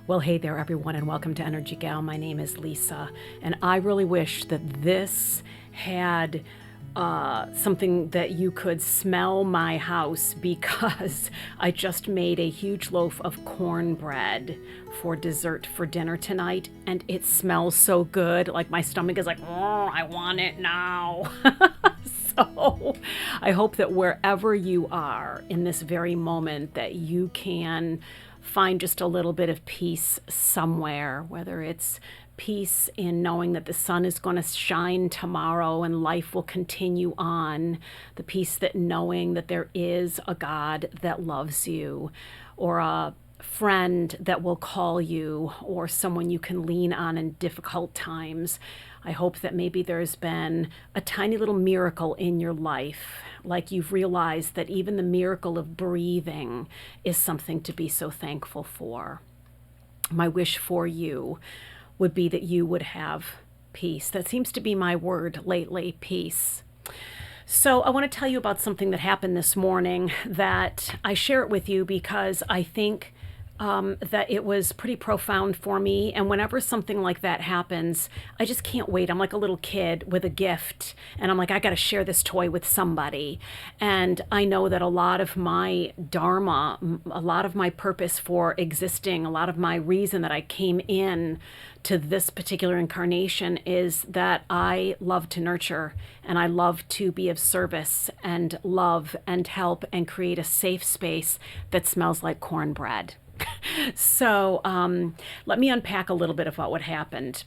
Well, hey there, everyone, and welcome to Energy Gal. My name is Lisa, and I really wish that this had something that you could smell my house because I just made a huge loaf of cornbread for dessert for dinner tonight, and it smells so good. Like my stomach is like, oh, I want it now. So I hope that wherever you are in this very moment that you can find just a little bit of peace somewhere, whether it's peace in knowing that the sun is going to shine tomorrow and life will continue on, the peace that knowing that there is a God that loves you, or a friend that will call you, or someone you can lean on in difficult times. I hope that maybe there's been a tiny little miracle in your life, like you've realized that even the miracle of breathing is something to be so thankful for. My wish for you would be that you would have peace. That seems to be my word lately, peace. So I want to tell you about something that happened this morning that I share it with you because I think that it was pretty profound for me. And whenever something like that happens, I just can't wait. I'm like a little kid with a gift, and I'm like, I got to share this toy with somebody. And I know that a lot of my dharma, a lot of my purpose for existing, a lot of my reason that I came in to this particular incarnation is that I love to nurture and I love to be of service and love and help and create a safe space that smells like cornbread. So let me unpack a little bit of what happened.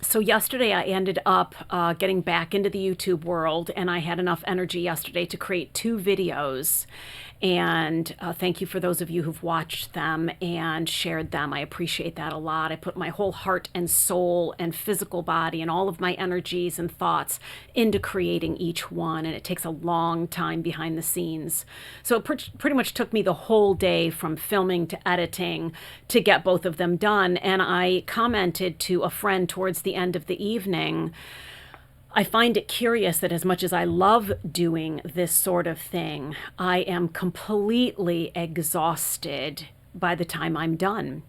So yesterday I ended up getting back into the YouTube world, and I had enough energy yesterday to create 2 videos. And thank you for those of you who've watched them and shared them. I appreciate that a lot. I put my whole heart and soul and physical body and all of my energies and thoughts into creating each one, and it takes a long time behind the scenes. So it pretty much took me the whole day from filming to editing to get both of them done. And I commented to a friend towards the end of the evening, I find it curious that as much as I love doing this sort of thing, I am completely exhausted by the time I'm done.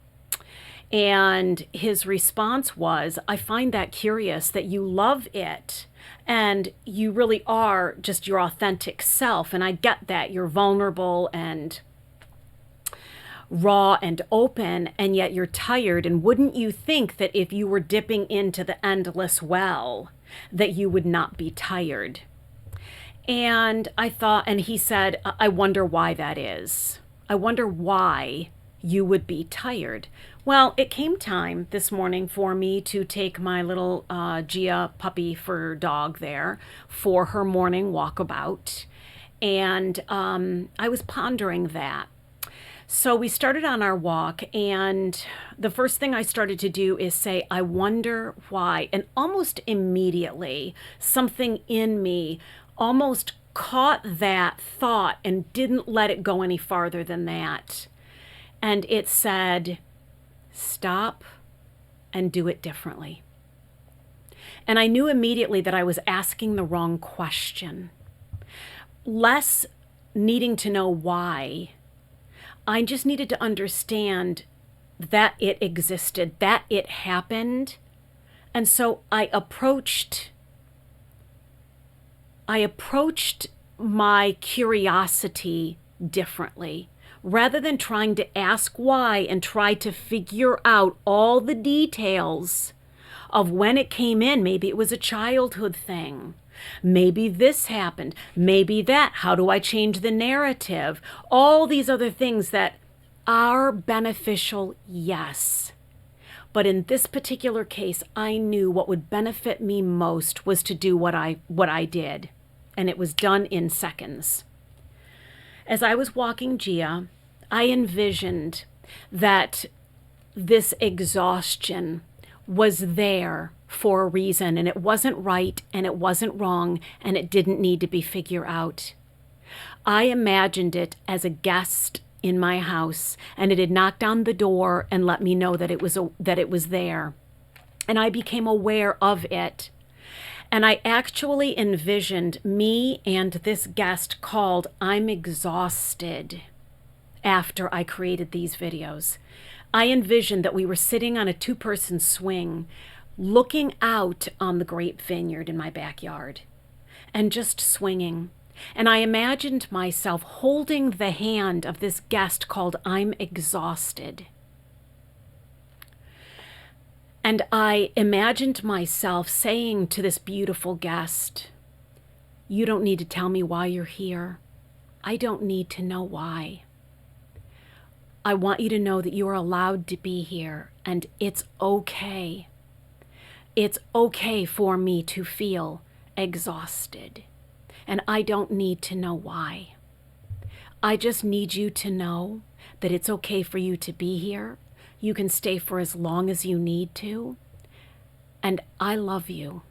And his response was, I find that curious that you love it and you really are just your authentic self. And I get that you're vulnerable and raw and open, and yet you're tired. And wouldn't you think that if you were dipping into the endless well, that you would not be tired? And I thought, and he said, I wonder why that is. I wonder why you would be tired. Well, it came time this morning for me to take my little Gia puppy fur dog there for her morning walkabout. And I was pondering that. So we started on our walk, and the first thing I started to do is say, I wonder why. And almost immediately, something in me almost caught that thought and didn't let it go any farther than that. And it said, stop and do it differently. And I knew immediately that I was asking the wrong question. Less needing to know why, I just needed to understand that it existed, that it happened. And so I approached my curiosity differently. Rather than trying to ask why and try to figure out all the details of when it came in, maybe it was a childhood thing. Maybe this happened, maybe that. How do I change the narrative? All these other things that are beneficial, yes. But in this particular case, I knew what would benefit me most was to do what I did. And it was done in seconds. As I was walking Gia, I envisioned that this exhaustion was there for a reason, and it wasn't right and it wasn't wrong and it didn't need to be figured out. I imagined it as a guest in my house, and it had knocked on the door and let me know that it was there. And I became aware of it. And I actually envisioned me and this guest called I'm Exhausted after I created these videos. I envisioned that we were sitting on a two-person swing, looking out on the grape vineyard in my backyard and just swinging. And I imagined myself holding the hand of this guest called I'm Exhausted. And I imagined myself saying to this beautiful guest, you don't need to tell me why you're here. I don't need to know why. I want you to know that you are allowed to be here, and it's okay. It's okay for me to feel exhausted, and I don't need to know why. I just need you to know that it's okay for you to be here. You can stay for as long as you need to, and I love you.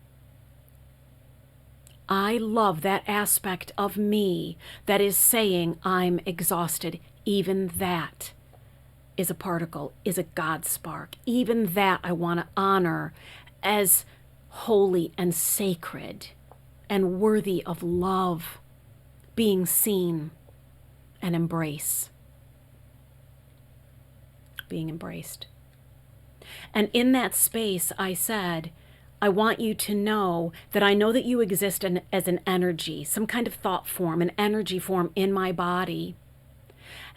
I love that aspect of me that is saying I'm exhausted. Even that is a particle, is a God spark. Even that I want to honor as holy and sacred and worthy of love, being seen and embrace. Being embraced. And in that space, I said, I want you to know that I know that you exist as an energy, some kind of thought form, an energy form in my body.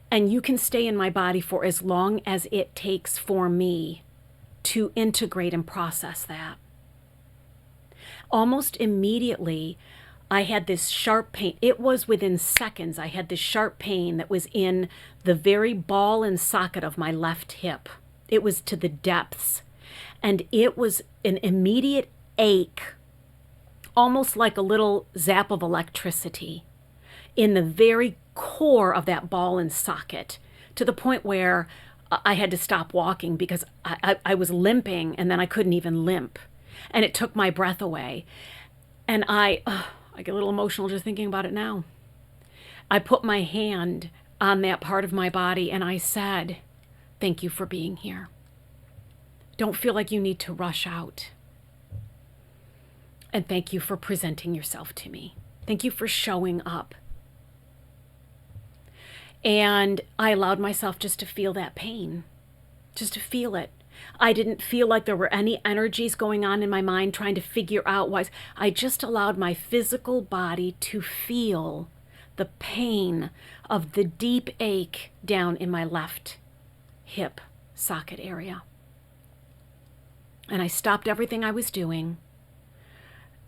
And you can stay in my body for as long as it takes for me to integrate and process that. Almost immediately, I had this sharp pain. It was within seconds. I had this sharp pain that was in the very ball and socket of my left hip. It was to the depths. And it was an immediate ache, almost like a little zap of electricity in the very core of that ball and socket, to the point where I had to stop walking because I was limping, and then I couldn't even limp. And it took my breath away. And I get a little emotional just thinking about it now. I put my hand on that part of my body and I said, thank you for being here. Don't feel like you need to rush out. And thank you for presenting yourself to me. Thank you for showing up. And I allowed myself just to feel that pain, just to feel it. I didn't feel like there were any energies going on in my mind trying to figure out why. I just allowed my physical body to feel the pain of the deep ache down in my left hip socket area. And I stopped everything I was doing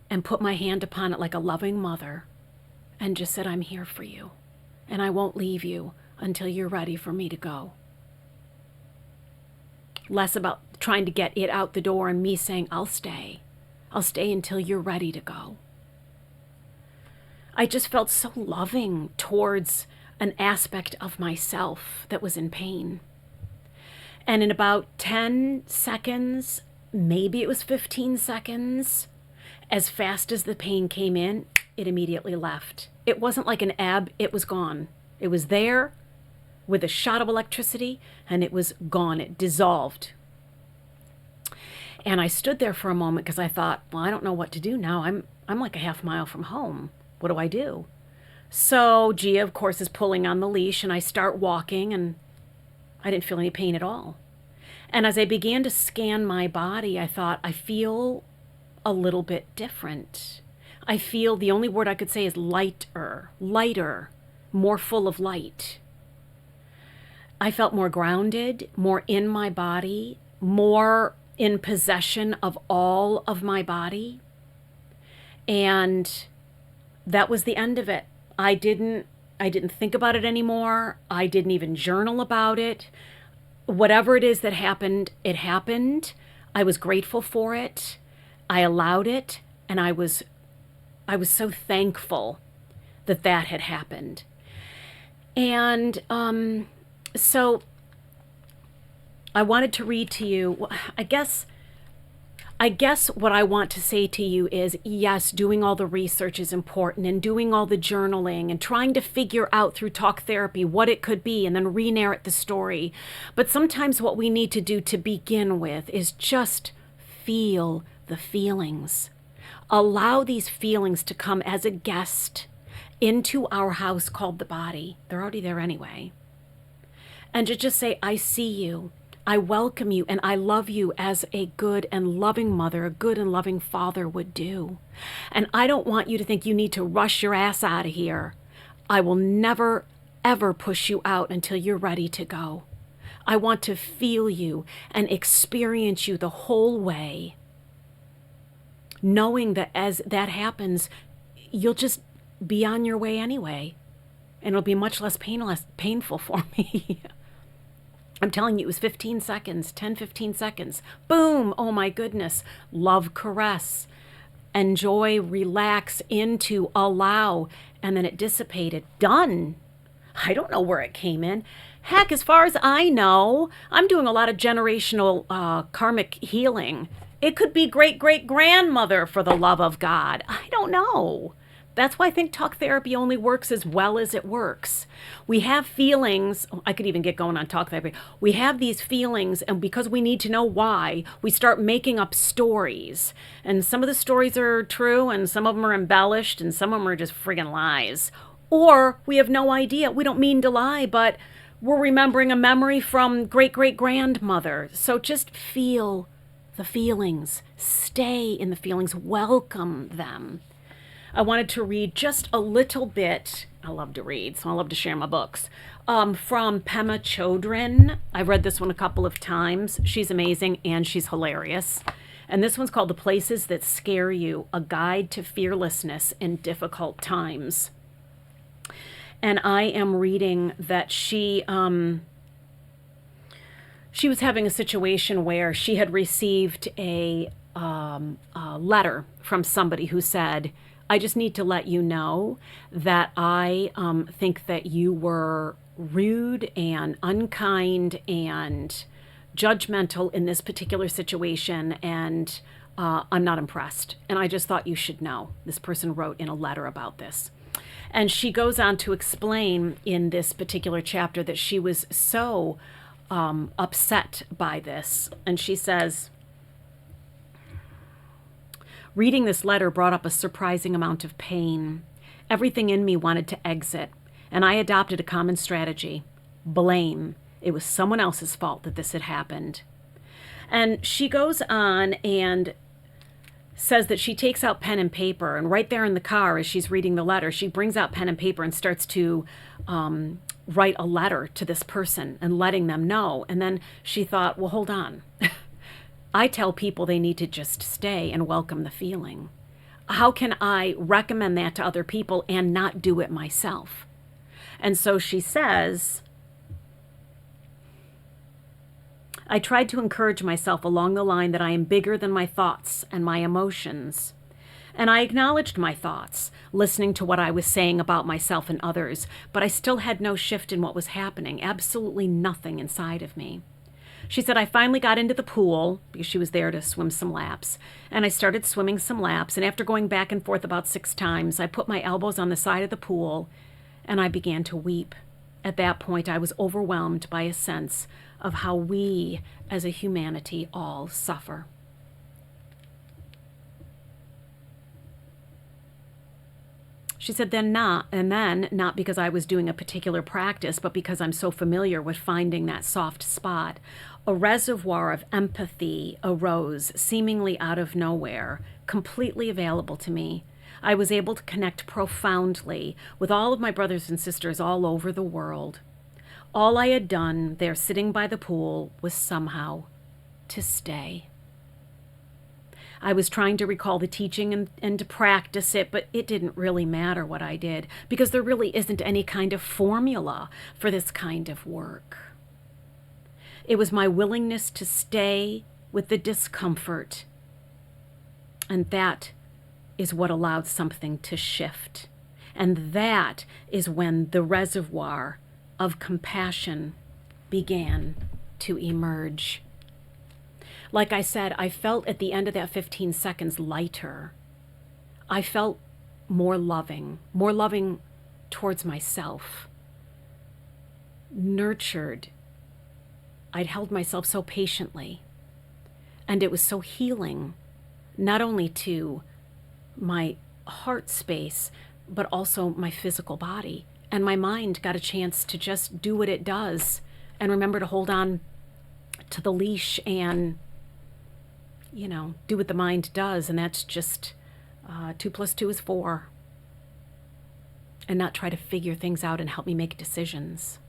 and put my hand upon it like a loving mother and just said, I'm here for you, and I won't leave you until you're ready for me to go. Less about trying to get it out the door and me saying, I'll stay. I'll stay until you're ready to go. I just felt so loving towards an aspect of myself that was in pain. And in about 10 seconds, maybe it was 15 seconds, as fast as the pain came in, it immediately left. It wasn't like an ebb, it was gone. It was there with a shot of electricity, and it was gone. It dissolved. And I stood there for a moment because I thought, well, I don't know what to do now. I'm like a half mile from home. What do I do? So Gia, of course, is pulling on the leash, and I start walking, and I didn't feel any pain at all. And as I began to scan my body, I thought, I feel a little bit different. I feel, the only word I could say is lighter, more full of light. I felt more grounded, more in my body, more in possession of all of my body. And that was the end of it. I didn't think about it anymore. I didn't even journal about it. Whatever it is that happened, it happened. I was grateful for it. I allowed it, and I was so thankful that that had happened. And so I wanted to read to you, I guess what I want to say to you is, yes, doing all the research is important, and doing all the journaling and trying to figure out through talk therapy what it could be and then re-narrate the story. But sometimes what we need to do to begin with is just feel the feelings. Allow these feelings to come as a guest into our house called the body. They're already there anyway. And to just say, I see you. I welcome you and I love you as a good and loving mother, a good and loving father would do. And I don't want you to think you need to rush your ass out of here. I will never, ever push you out until you're ready to go. I want to feel you and experience you the whole way, knowing that as that happens, you'll just be on your way anyway, and it'll be much less painful for me. I'm telling you, it was 15 seconds, 10, 15 seconds. Boom, oh my goodness. Love, caress, enjoy, relax, into, allow, and then it dissipated. Done. I don't know where it came in. Heck, as far as I know, I'm doing a lot of generational karmic healing. It could be great-great-grandmother, for the love of God. I don't know. That's why I think talk therapy only works as well as it works. We have feelings. I could even get going on talk therapy. We have these feelings, and because we need to know why, we start making up stories. And some of the stories are true, and some of them are embellished, and some of them are just friggin' lies. Or we have no idea. We don't mean to lie, but we're remembering a memory from great-great-grandmother. So just feel the feelings. Stay in the feelings. Welcome them. I wanted to read just a little bit. I love to read, so I love to share my books. From Pema Chodron. I've read this one a couple of times. She's amazing and she's hilarious. And this one's called The Places That Scare You, A Guide to Fearlessness in Difficult Times. And I am reading that she was having a situation where she had received a letter from somebody who said, I just need to let you know that I think that you were rude and unkind and judgmental in this particular situation, and I'm not impressed. And I just thought you should know. This person wrote in a letter about this. And she goes on to explain in this particular chapter that she was so upset by this. And she says, reading this letter brought up a surprising amount of pain. Everything in me wanted to exit, and I adopted a common strategy: blame. It was someone else's fault that this had happened. And she goes on and says that she takes out pen and paper, and right there in the car as she's reading the letter, she brings out pen and paper and starts to write a letter to this person and letting them know. And then she thought, well, hold on. I tell people they need to just stay and welcome the feeling. How can I recommend that to other people and not do it myself? And so she says, I tried to encourage myself along the line that I am bigger than my thoughts and my emotions. And I acknowledged my thoughts, listening to what I was saying about myself and others, but I still had no shift in what was happening, absolutely nothing inside of me. She said, I finally got into the pool because she was there to swim some laps. And I started swimming some laps. And after going back and forth about 6 times, I put my elbows on the side of the pool and I began to weep. At that point, I was overwhelmed by a sense of how we as a humanity all suffer. She said, then not because I was doing a particular practice, but because I'm so familiar with finding that soft spot. A reservoir of empathy arose, seemingly out of nowhere, completely available to me. I was able to connect profoundly with all of my brothers and sisters all over the world. All I had done there sitting by the pool was somehow to stay. I was trying to recall the teaching and to practice it, but it didn't really matter what I did because there really isn't any kind of formula for this kind of work. It was my willingness to stay with the discomfort, and that is what allowed something to shift. And that is when the reservoir of compassion began to emerge. Like I said, I felt at the end of that 15 seconds lighter. I felt more loving towards myself, nurtured. I'd held myself so patiently, and it was so healing, not only to my heart space, but also my physical body. And my mind got a chance to just do what it does and remember to hold on to the leash and, do what the mind does, and that's just 2 + 2 is 4, and not try to figure things out and help me make decisions.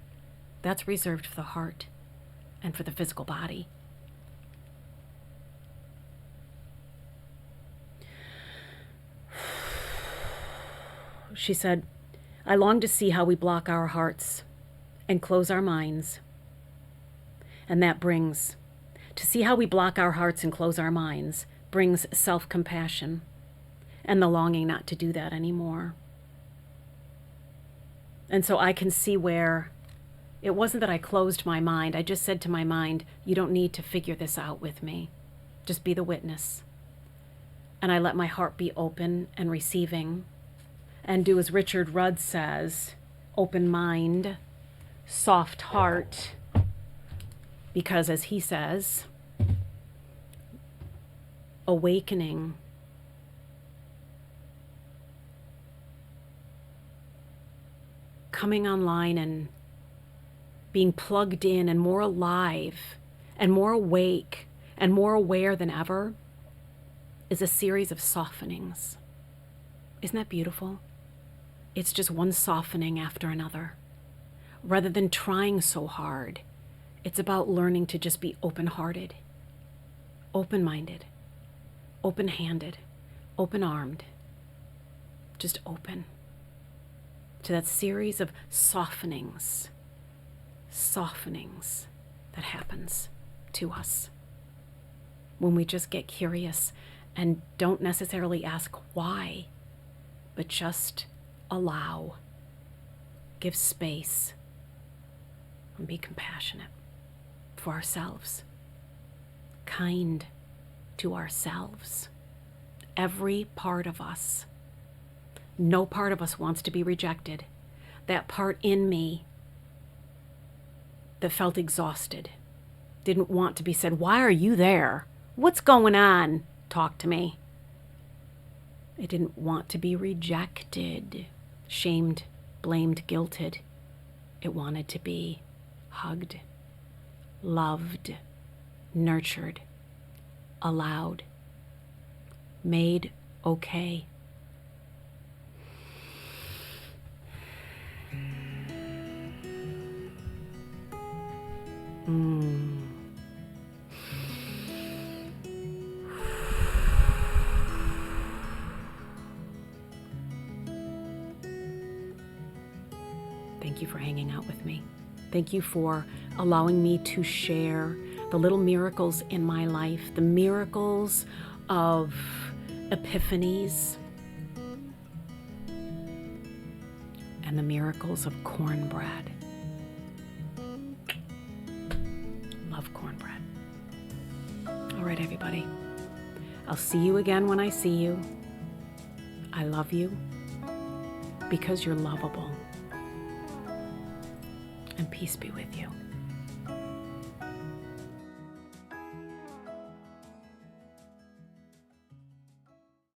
That's reserved for the heart and for the physical body. She said, I long to see how we block our hearts and close our minds. And that brings, to see how we block our hearts and close our minds, brings self-compassion and the longing not to do that anymore. And so I can see where it wasn't that I closed my mind. I just said to my mind, you don't need to figure this out with me. Just be the witness. And I let my heart be open and receiving and do as Richard Rudd says, open mind, soft heart, because as he says, awakening coming online and being plugged in and more alive and more awake and more aware than ever is a series of softenings. Isn't that beautiful? It's just one softening after another. Rather than trying so hard, it's about learning to just be open-hearted, open-minded, open-handed, open-armed, just open to that series of softenings that happens to us when we just get curious and don't necessarily ask why, but just allow, give space, and be compassionate for ourselves, kind to ourselves. Every part of us. No part of us wants to be rejected. That part in me that felt exhausted, didn't want to be said, why are you there? What's going on? Talk to me. It didn't want to be rejected, shamed, blamed, guilted. It wanted to be hugged, loved, nurtured, allowed, made okay. Thank you for hanging out with me. Thank you for allowing me to share the little miracles in my life, the miracles of epiphanies, and the miracles of cornbread. Love cornbread. All right, everybody. I'll see you again when I see you. I love you because you're lovable. And peace be with you.